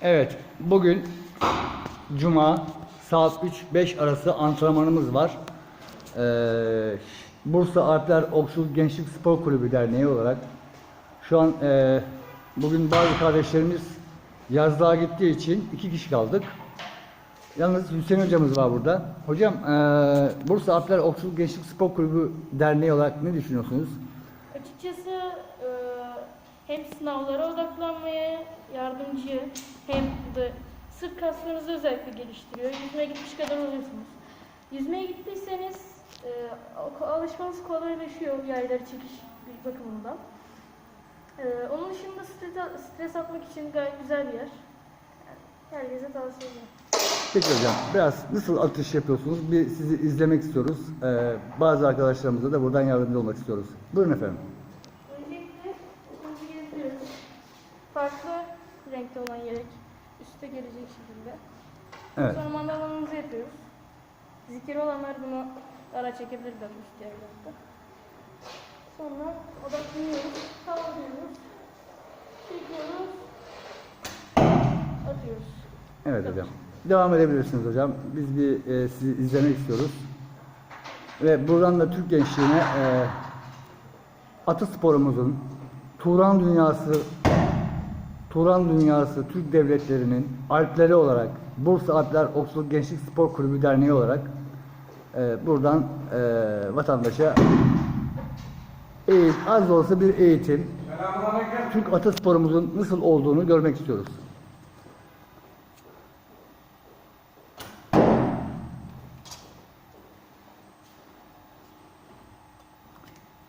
Evet, bugün Cuma saat 3-5 arası antrenmanımız var. Bursa Alpler Okçuluk Gençlik Spor Kulübü Derneği olarak şu an bugün bazı kardeşlerimiz yazlığa gittiği için 2 kişi kaldık. Yalnız Hüseyin hocamız var burada. Hocam, Bursa Alpler Okçuluk Gençlik Spor Kulübü Derneği olarak ne düşünüyorsunuz? Açıkçası hem sınavlara odaklanmaya yardımcı hem de sırt kaslarınızı özellikle geliştiriyor. Yüzmeye gitmiş kadar oluyorsunuz. Yüzmeye gittiyseniz alışmanız kolaylaşıyor yayları çekiş bakımından. Onun dışında stres atmak için gayet güzel bir yer. Herkese tavsiye ederim. Peki hocam, biraz nasıl atış yapıyorsunuz? Bir sizi izlemek istiyoruz. Bazı arkadaşlarımıza da buradan yardımcı olmak istiyoruz. Buyurun efendim. Öncelikle üstümüzü gezdiriyoruz. Farklı renkte olan yelek üste gelecek şekilde. Evet. Sonra mandalanımızı yapıyoruz. Zikiri olanlar bunu ara çekebilirler üst yerlerde. Sonra odaklanıyoruz, kaldırıyoruz, çekiyoruz, atıyoruz. Evet hocam. Devam edebilirsiniz hocam. Biz sizi izlemek istiyoruz. Ve buradan da Türk gençliğine atasporumuzun Turan dünyası Türk devletlerinin Alpleri olarak Bursa Alpler Okçuluk Gençlik Spor Kulübü Derneği olarak buradan vatandaşa az da olsa bir eğitim, Türk atasporumuzun nasıl olduğunu görmek istiyoruz.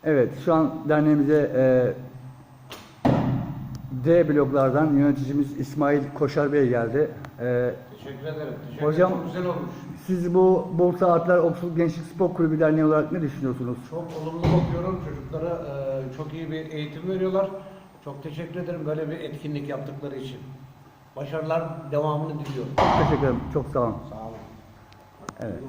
Evet, şu an derneğimize D bloklardan yöneticimiz İsmail Koşar Bey geldi. Teşekkür ederim. Hocam, çok güzel olmuş. Siz bu Bursa Alpler Okçuluk Gençlik Spor Kulübü Derneği olarak ne düşünüyorsunuz? Çok olumlu bakıyorum. Çocuklara çok iyi bir eğitim veriyorlar. Çok teşekkür ederim böyle bir etkinlik yaptıkları için. Başarılar devamını diliyorum. Teşekkür ederim. Çok sağ olun. Sağ olun. Evet.